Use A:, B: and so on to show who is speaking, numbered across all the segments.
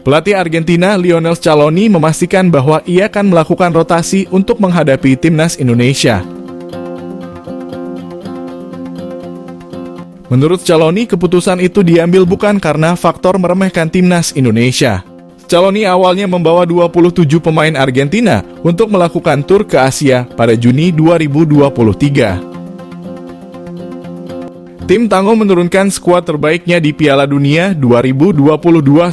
A: Pelatih Argentina Lionel Scaloni memastikan bahwa ia akan melakukan rotasi untuk menghadapi timnas Indonesia. Menurut Scaloni, keputusan itu diambil bukan karena faktor meremehkan timnas Indonesia. Scaloni awalnya membawa 27 pemain Argentina untuk melakukan tur ke Asia pada Juni 2023. Tim tangguh menurunkan skuad terbaiknya di Piala Dunia 2022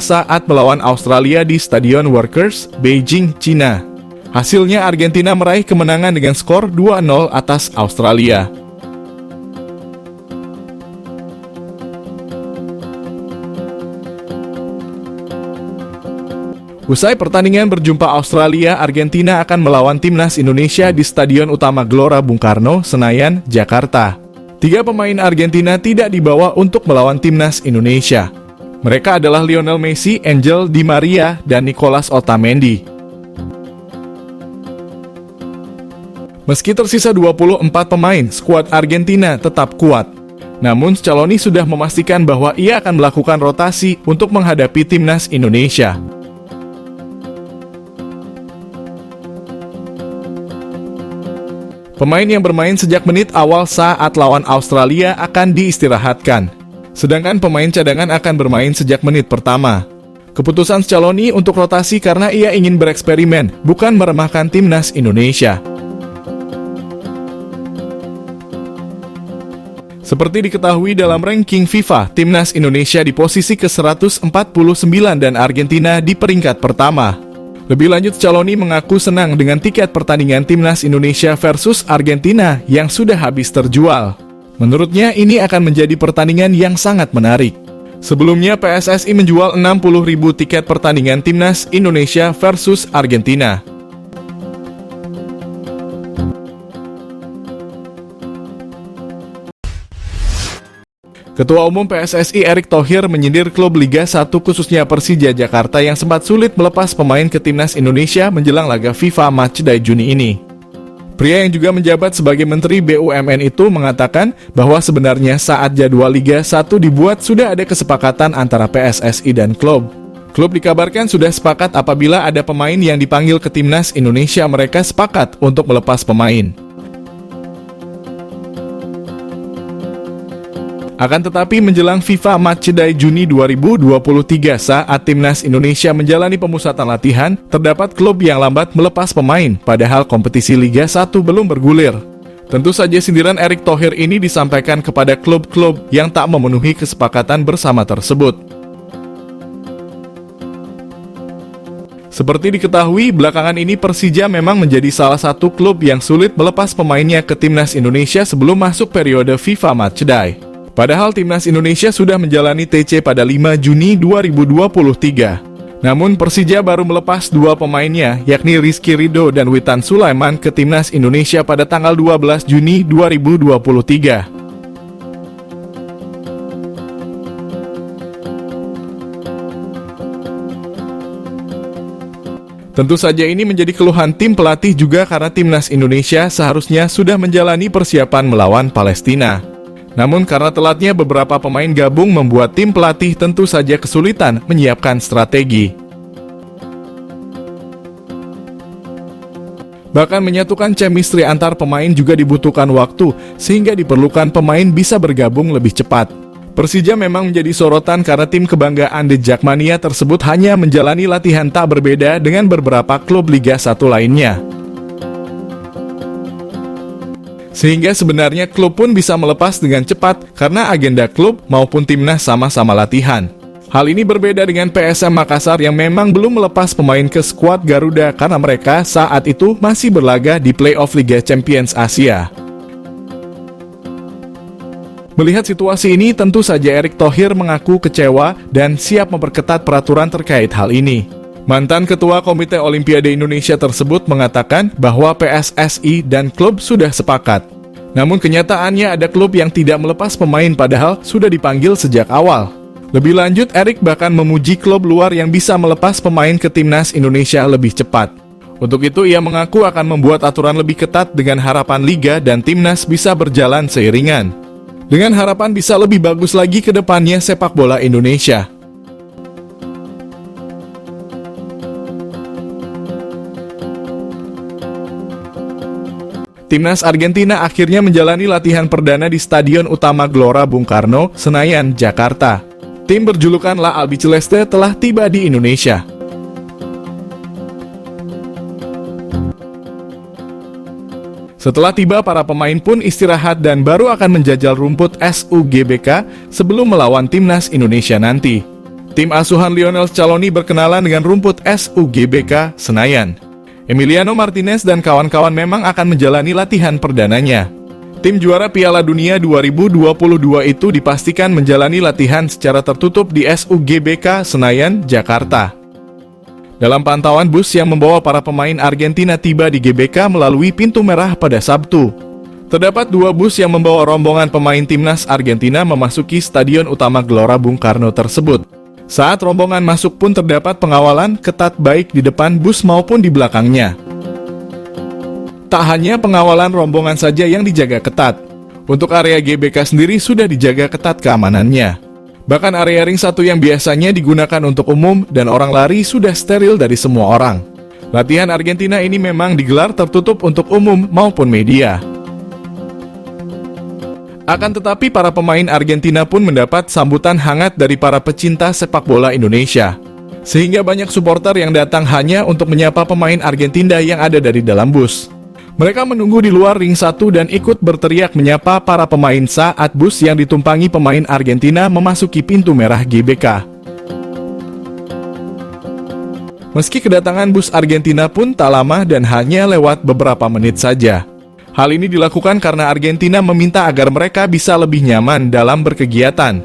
A: saat melawan Australia di Stadion Workers, Beijing, China. Hasilnya Argentina meraih kemenangan dengan skor 2-0 atas Australia. Usai pertandingan berjumpa Australia, Argentina akan melawan timnas Indonesia di Stadion Utama Gelora Bung Karno, Senayan, Jakarta. 3 pemain Argentina tidak dibawa untuk melawan timnas Indonesia. Mereka adalah Lionel Messi, Angel Di Maria, dan Nicolas Otamendi. Meski tersisa 24 pemain, skuad Argentina tetap kuat. Namun Scaloni sudah memastikan bahwa ia akan melakukan rotasi untuk menghadapi timnas Indonesia. Pemain yang bermain sejak menit awal saat lawan Australia akan diistirahatkan, sedangkan pemain cadangan akan bermain sejak menit pertama. Keputusan Scaloni untuk rotasi karena ia ingin bereksperimen, bukan meremehkan timnas Indonesia. Seperti diketahui dalam ranking FIFA, timnas Indonesia di posisi ke-149 dan Argentina di peringkat pertama. Lebih lanjut, Scaloni mengaku senang dengan tiket pertandingan timnas Indonesia versus Argentina yang sudah habis terjual. Menurutnya, ini akan menjadi pertandingan yang sangat menarik. Sebelumnya, PSSI menjual 60.000 tiket pertandingan timnas Indonesia versus Argentina. Ketua Umum PSSI Erick Thohir menyindir klub Liga 1 khususnya Persija Jakarta yang sempat sulit melepas pemain ke timnas Indonesia menjelang laga FIFA Matchday Juni ini. Pria yang juga menjabat sebagai Menteri BUMN itu mengatakan bahwa sebenarnya saat jadwal Liga 1 dibuat sudah ada kesepakatan antara PSSI dan klub. Klub dikabarkan sudah sepakat apabila ada pemain yang dipanggil ke timnas Indonesia, mereka sepakat untuk melepas pemain. Akan tetapi menjelang FIFA Matchday Juni 2023 saat timnas Indonesia menjalani pemusatan latihan, terdapat klub yang lambat melepas pemain, padahal kompetisi Liga 1 belum bergulir. Tentu saja sindiran Erick Thohir ini disampaikan kepada klub-klub yang tak memenuhi kesepakatan bersama tersebut. Seperti diketahui, belakangan ini Persija memang menjadi salah satu klub yang sulit melepas pemainnya ke timnas Indonesia sebelum masuk periode FIFA Matchday. Padahal timnas Indonesia sudah menjalani TC pada 5 Juni 2023. Namun Persija baru melepas 2 pemainnya, yakni Rizky Ridho dan Witan Sulaiman ke timnas Indonesia pada tanggal 12 Juni 2023. Tentu saja ini menjadi keluhan tim pelatih juga karena timnas Indonesia seharusnya sudah menjalani persiapan melawan Palestina. Namun karena telatnya beberapa pemain gabung membuat tim pelatih tentu saja kesulitan menyiapkan strategi. Bahkan menyatukan chemistry antar pemain juga dibutuhkan waktu, sehingga diperlukan pemain bisa bergabung lebih cepat. Persija memang menjadi sorotan karena tim kebanggaan The Jackmania tersebut hanya menjalani latihan tak berbeda dengan beberapa klub Liga 1 lainnya. Sehingga sebenarnya klub pun bisa melepas dengan cepat karena agenda klub maupun timnas sama-sama latihan. Hal ini berbeda dengan PSM Makassar yang memang belum melepas pemain ke skuad Garuda karena mereka saat itu masih berlaga di playoff Liga Champions Asia. Melihat situasi ini, tentu saja Erick Thohir mengaku kecewa dan siap memperketat peraturan terkait hal ini. Mantan Ketua Komite Olimpiade Indonesia tersebut mengatakan bahwa PSSI dan klub sudah sepakat. Namun kenyataannya ada klub yang tidak melepas pemain padahal sudah dipanggil sejak awal. Lebih lanjut, Erick bahkan memuji klub luar yang bisa melepas pemain ke timnas Indonesia lebih cepat. Untuk itu ia mengaku akan membuat aturan lebih ketat dengan harapan liga dan timnas bisa berjalan seiringan. Dengan harapan bisa lebih bagus lagi ke depannya sepak bola Indonesia. Timnas Argentina akhirnya menjalani latihan perdana di Stadion Utama Gelora Bung Karno, Senayan, Jakarta. Tim berjulukan La Albiceleste telah tiba di Indonesia. Setelah tiba, para pemain pun istirahat dan baru akan menjajal rumput SUGBK sebelum melawan Timnas Indonesia nanti. Tim asuhan Lionel Scaloni berkenalan dengan rumput SUGBK Senayan. Emiliano Martinez dan kawan-kawan memang akan menjalani latihan perdananya. Tim juara Piala Dunia 2022 itu dipastikan menjalani latihan secara tertutup di SUGBK Senayan, Jakarta. Dalam pantauan, bus yang membawa para pemain Argentina tiba di GBK melalui pintu merah pada Sabtu. Terdapat 2 bus yang membawa rombongan pemain Timnas Argentina memasuki Stadion Utama Gelora Bung Karno tersebut. Saat rombongan masuk pun terdapat pengawalan ketat baik di depan bus maupun di belakangnya. Tak hanya pengawalan rombongan saja yang dijaga ketat. Untuk area GBK sendiri sudah dijaga ketat keamanannya. Bahkan area ring 1 yang biasanya digunakan untuk umum dan orang lari sudah steril dari semua orang. Latihan Argentina ini memang digelar tertutup untuk umum maupun media. Akan tetapi para pemain Argentina pun mendapat sambutan hangat dari para pecinta sepak bola Indonesia. Sehingga banyak supporter yang datang hanya untuk menyapa pemain Argentina yang ada dari dalam bus. Mereka menunggu di luar ring 1 dan ikut berteriak menyapa para pemain saat bus yang ditumpangi pemain Argentina memasuki pintu merah GBK. Meski kedatangan bus Argentina pun tak lama dan hanya lewat beberapa menit saja. Hal ini dilakukan karena Argentina meminta agar mereka bisa lebih nyaman dalam berkegiatan.